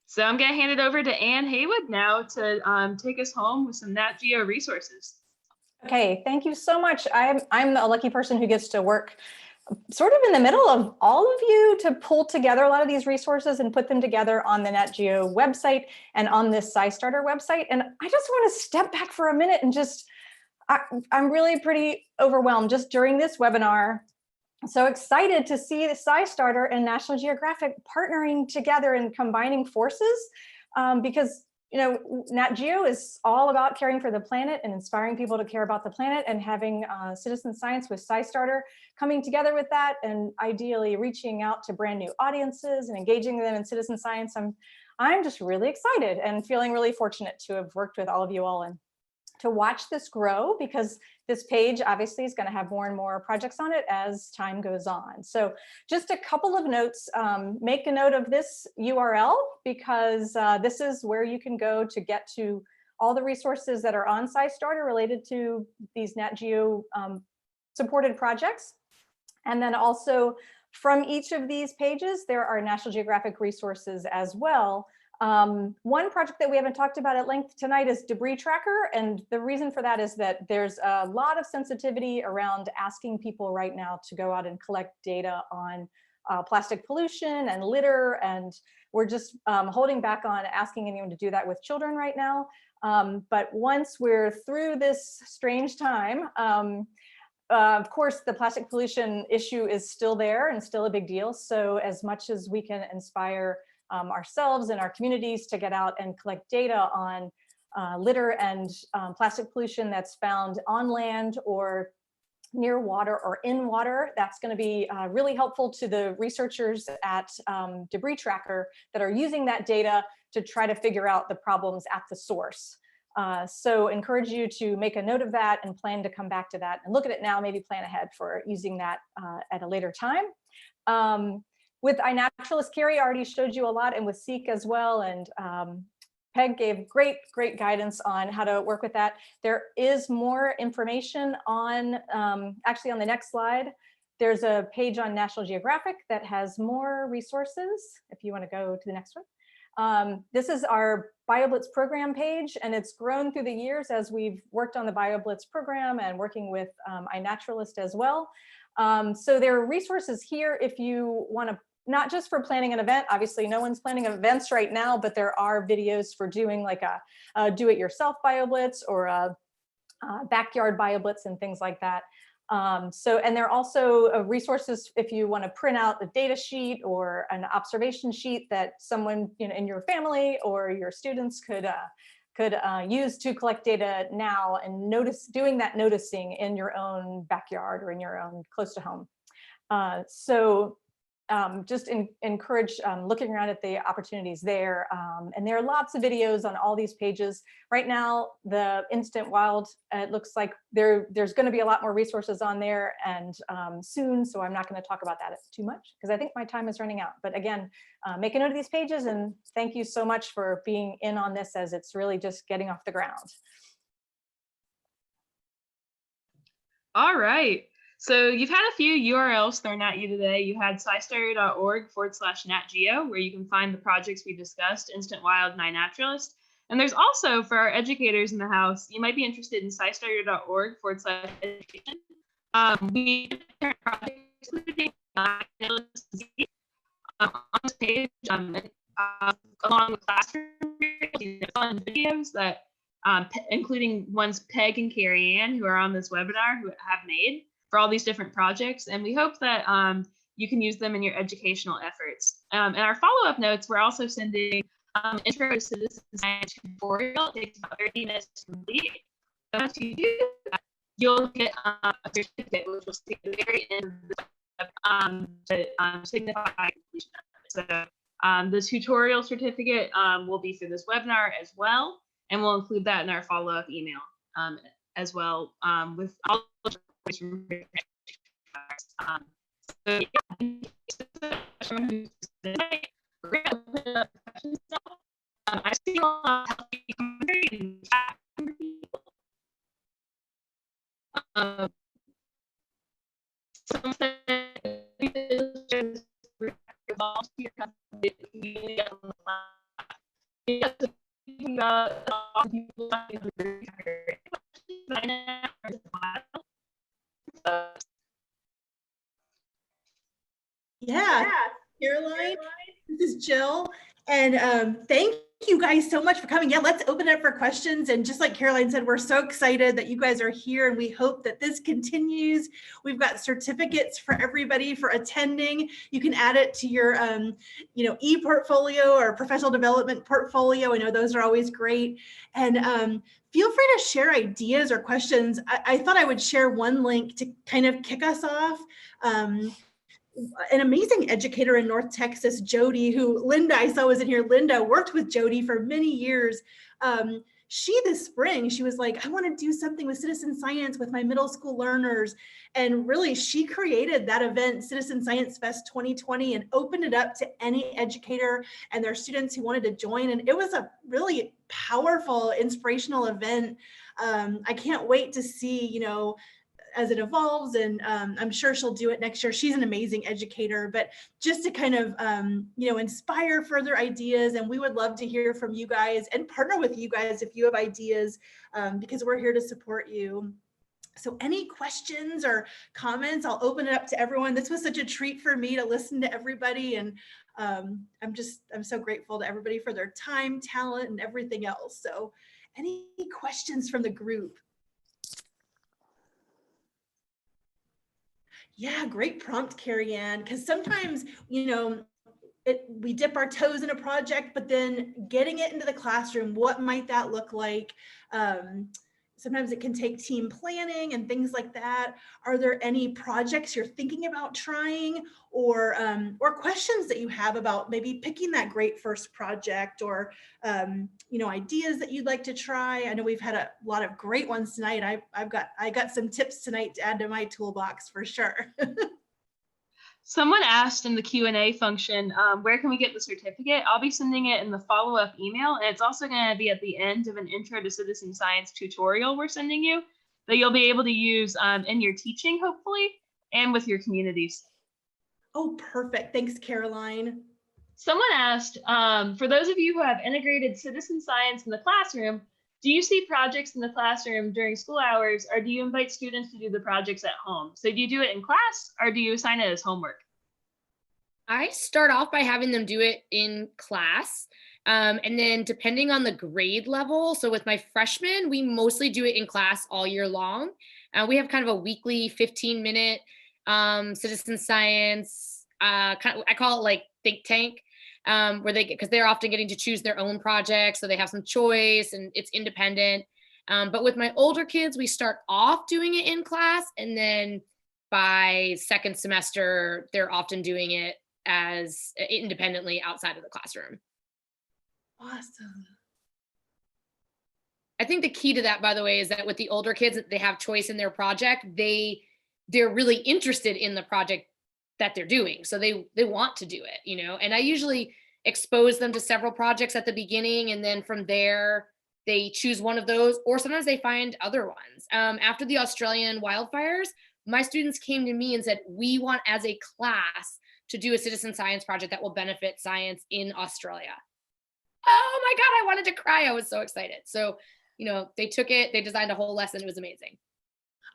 So I'm going to hand it over to Anne Haywood now to take us home with some Nat Geo resources. Okay, thank you so much. I'm the lucky person who gets to work sort of in the middle of all of you to pull together a lot of these resources and put them together on the Nat Geo website and on this Scistarter website. And I just want to step back for a minute and I'm really pretty overwhelmed just during this webinar. So excited to see the Scisstarter and National Geographic partnering together and combining forces because Nat Geo is all about caring for the planet and inspiring people to care about the planet, and having citizen science with Scisstarter coming together with that, and ideally reaching out to brand new audiences and engaging them in citizen science. I'm just really excited and feeling really fortunate to have worked with all of you all and to watch this grow, because this page obviously is going to have more and more projects on it as time goes on. So just a couple of notes. Make a note of this URL, because this is where you can go to get to all the resources that are on Scisstarter related to these Nat Geo supported projects. And then also from each of these pages, there are National Geographic resources as well. One project that we haven't talked about at length tonight is Debris Tracker. And the reason for that is that there's a lot of sensitivity around asking people right now to go out and collect data on plastic pollution and litter. And we're just holding back on asking anyone to do that with children right now. But once we're through this strange time, of course, the plastic pollution issue is still there and still a big deal. So as much as we can inspire ourselves and our communities to get out and collect data on litter and plastic pollution that's found on land or near water or in water, that's going to be really helpful to the researchers at Debris Tracker that are using that data to try to figure out the problems at the source. So encourage you to make a note of that and plan to come back to that and look at it now, maybe plan ahead for using that at a later time. With iNaturalist, Carrie already showed you a lot, and with Seek as well, and Peg gave great guidance on how to work with that. There is more information on, actually on the next slide, there's a page on National Geographic that has more resources, if you want to go to the next one. This is our Bioblitz program page, and it's grown through the years as we've worked on the Bioblitz program and working with iNaturalist as well. So there are resources here if you want to, not just for planning an event, obviously no one's planning events right now, but there are videos for doing like a do-it-yourself Bioblitz or a backyard Bioblitz and things like that. And there are also resources if you want to print out a data sheet or an observation sheet that someone in your family or your students could use to collect data now and doing that noticing in your own backyard or in your own close to home. Just encourage looking around at the opportunities there. And there are lots of videos on all these pages. Right now, the Instantwild, it looks like there's going to be a lot more resources on there and soon, so I'm not going to talk about that too much because I think my time is running out. But again, make a note of these pages, and thank you so much for being in on this as it's really just getting off the ground. All right. So you've had a few URLs thrown at you today. You had scistarter.org/natgeo, where you can find the projects we discussed, Instantwild and iNaturalist. And there's also, for our educators in the house, you might be interested in scistarter.org/education. We have projects including on this page, along with classroom fun videos that, including ones Peg and Carrie Ann, who are on this webinar, who have made for all these different projects. And we hope that you can use them in your educational efforts. In our follow-up notes, we're also sending Intro to Citizen Science tutorial. It takes about 30 minutes to complete. So once you do that, you'll get a certificate, which will see at the very end of the to signify completion of it. So The tutorial certificate will be through this webinar as well, and we'll include that in our follow-up email as well with all of the so yeah, we're gonna open up questions now. I see a lot of commentary in the chat from people. Some said volunteer community on the class. Yes, Yeah, Caroline, this is Jill, and thank you guys so much for coming. Yeah, let's open it up for questions. And just like Caroline said, we're so excited that you guys are here, and we hope that this continues. We've got certificates for everybody for attending. You can add it to your e-portfolio or professional development portfolio. I know those are always great. And feel free to share ideas or questions. I thought I would share one link to kind of kick us off. An amazing educator in North Texas, Jody, who Linda, I saw was in here. Linda worked with Jody for many years. She this spring, she was like, I want to do something with citizen science with my middle school learners. And really, she created that event, Citizen Science Fest 2020, and opened it up to any educator and their students who wanted to join. And it was a really powerful, inspirational event. I can't wait to see, as it evolves, and I'm sure she'll do it next year. She's an amazing educator, but just to kind of, inspire further ideas. And we would love to hear from you guys and partner with you guys if you have ideas, because we're here to support you. So any questions or comments, I'll open it up to everyone. This was such a treat for me to listen to everybody. And I'm so grateful to everybody for their time, talent, and everything else. So any questions from the group? Yeah, great prompt, Carrie Ann, because sometimes, we dip our toes in a project, but then getting it into the classroom, what might that look like? Sometimes it can take team planning and things like that. Are there any projects you're thinking about trying, or questions that you have about maybe picking that great first project, or ideas that you'd like to try? I know we've had a lot of great ones tonight. I got some tips tonight to add to my toolbox for sure. Someone asked in the Q&A function, where can we get the certificate? I'll be sending it in the follow-up email, and it's also going to be at the end of an Intro to Citizen Science tutorial we're sending you that you'll be able to use in your teaching, hopefully, and with your communities. Oh, perfect. Thanks, Caroline. Someone asked, for those of you who have integrated citizen science in the classroom, do you see projects in the classroom during school hours, or do you invite students to do the projects at home? So do you do it in class, or do you assign it as homework? I start off by having them do it in class. And then depending on the grade level, so with my freshmen, we mostly do it in class all year long. We have kind of a weekly 15-minute citizen science, I call it like think tank, where because they're often getting to choose their own projects, so they have some choice and it's independent. But with my older kids, we start off doing it in class, and then by second semester, they're often doing it as independently outside of the classroom. Awesome. I think the key to that, by the way, is that with the older kids, they have choice in their project. They're really interested in the project that they're doing. So they want to do it, and I usually expose them to several projects at the beginning. And then from there, they choose one of those, or sometimes they find other ones. After the Australian wildfires, my students came to me and said, we want as a class to do a citizen science project that will benefit science in Australia. Oh my God, I wanted to cry. I was so excited. So, they took it, they designed a whole lesson. It was amazing.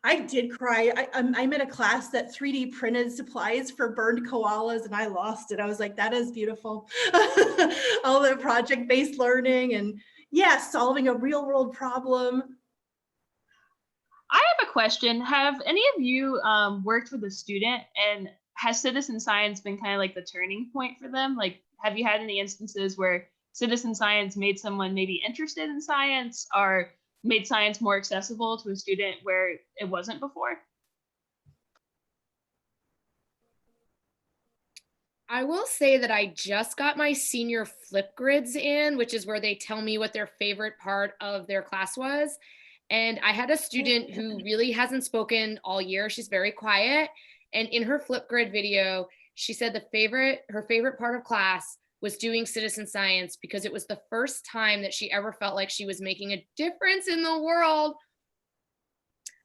I did cry. I'm in a class that 3D printed supplies for burned koalas, and I lost it. I was like, that is beautiful. All the project-based learning and solving a real world problem. I have a question. Have any of you worked with a student, and has citizen science been kind of like the turning point for them? Like, have you had any instances where citizen science made someone maybe interested in science, or made science more accessible to a student where it wasn't before? I will say that I just got my senior flip grids in, which is where they tell me what their favorite part of their class was. And I had a student who really hasn't spoken all year. She's very quiet. And in her flip grid video, she said her favorite part of class was doing citizen science because it was the first time that she ever felt like she was making a difference in the world.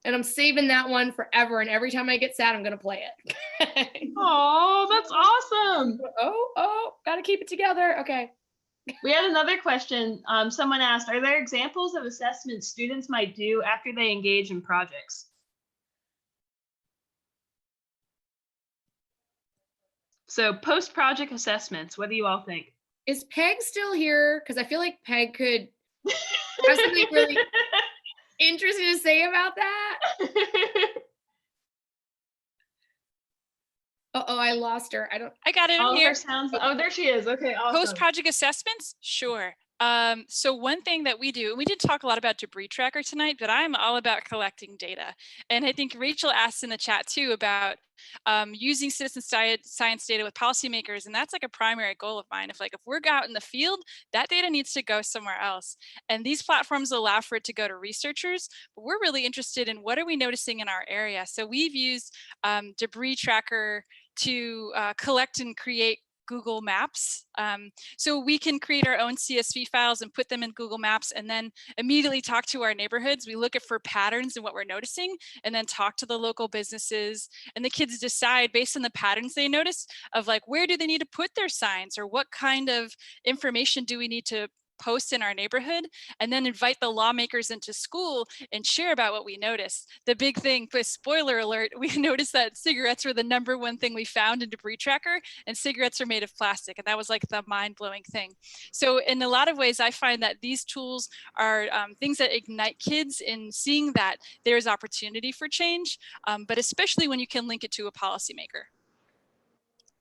And I'm saving that one forever. And every time I get sad, I'm going to play it. Oh, that's awesome. Gotta keep it together. Okay. We had another question. Someone asked, are there examples of assessments students might do after they engage in projects? So post-project assessments, what do you all think? Is Peg still here? Because I feel like Peg could have something really interesting to say about that. I lost her. I got it in here. Sounds. Oh, there she is. Okay, awesome. Post-project assessments? Sure. So one thing that we do, we did talk a lot about debris tracker tonight, but I'm all about collecting data. And I think Rachel asked in the chat too about using citizen science data with policymakers. And that's like a primary goal of mine. If we're out in the field, that data needs to go somewhere else. And these platforms allow for it to go to researchers, but we're really interested in what are we noticing in our area. So we've used debris tracker to collect and create Google Maps. So we can create our own CSV files and put them in Google Maps and then immediately talk to our neighborhoods. We look for patterns in what we're noticing and then talk to the local businesses, and the kids decide based on the patterns they notice of where do they need to put their signs or what kind of information do we need to post in our neighborhood, and then invite the lawmakers into school and share about what we noticed. The big thing, but spoiler alert, we noticed that cigarettes were the #1 thing we found in debris tracker, and cigarettes are made of plastic. And that was the mind-blowing thing. So in a lot of ways, I find that these tools are things that ignite kids in seeing that there's opportunity for change, but especially when you can link it to a policymaker.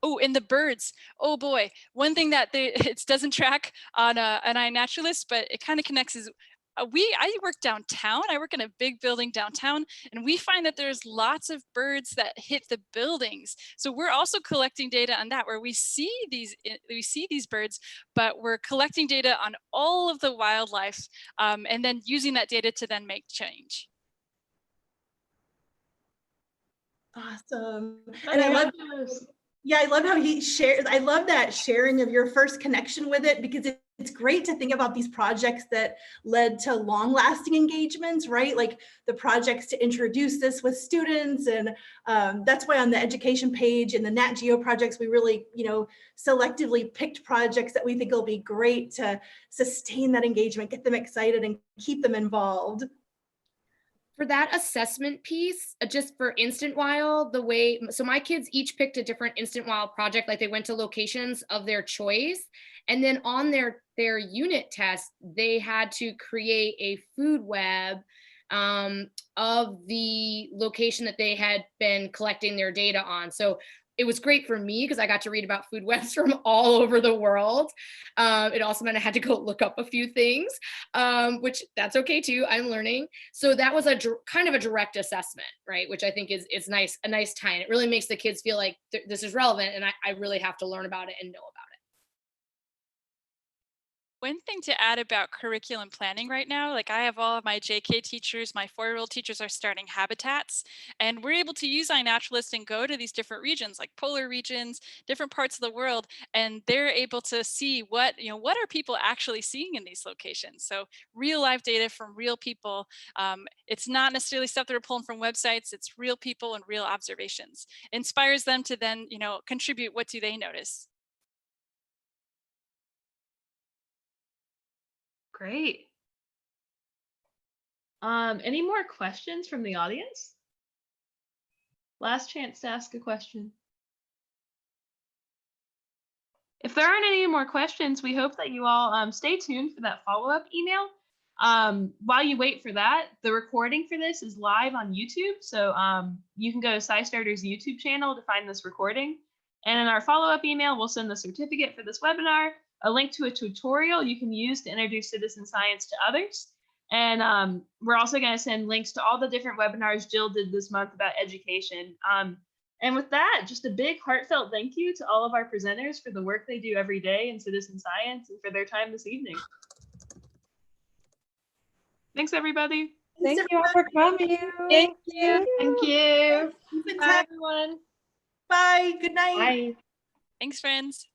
Oh, and the birds. Oh boy, one thing that it doesn't track on an iNaturalist, but it kind of connects is I work downtown. I work in a big building downtown, and we find that there's lots of birds that hit the buildings. So we're also collecting data on that, where we see these birds, but we're collecting data on all of the wildlife, and then using that data to then make change. Awesome. And I love this. Yeah, I love how he shares. I love that sharing of your first connection with it, because it's great to think about these projects that led to long-lasting engagements, right? Like the projects to introduce this with students. And that's why on the education page and the Nat Geo projects, we really, selectively picked projects that we think will be great to sustain that engagement, get them excited and keep them involved. For that assessment piece, just for Instantwild, so my kids each picked a different Instantwild project, they went to locations of their choice. And then on their unit test, they had to create a food web of the location that they had been collecting their data on. So it was great for me because I got to read about food webs from all over the world. It also meant I had to go look up a few things, which that's okay too. I'm learning. So that was kind of a direct assessment, right? Which I think is nice, a nice tie-in. It really makes the kids feel like this is relevant, and I really have to learn about it and know about it. One thing to add about curriculum planning right now, I have all of my JK teachers, my 4-year-old teachers are starting habitats, and we're able to use iNaturalist and go to these different regions, like polar regions, different parts of the world, and they're able to see what are people actually seeing in these locations. So real life data from real people. It's not necessarily stuff that we're pulling from websites, it's real people and real observations. It inspires them to then, contribute what do they notice. Great. Any more questions from the audience? Last chance to ask a question. If there aren't any more questions, we hope that you all stay tuned for that follow-up email. While you wait for that, the recording for this is live on YouTube. So you can go to Scisstarter's YouTube channel to find this recording. And in our follow-up email, we'll send the certificate for this webinar, a link to a tutorial you can use to introduce citizen science to others. And we're also going to send links to all the different webinars Jill did this month about education. And with that, just a big heartfelt thank you to all of our presenters for the work they do every day in citizen science and for their time this evening. Thanks, everybody. Thank you all for coming. Thank you. Thank you. Keep in Bye, touch. everyone. Bye. Good night. Bye. Thanks, friends.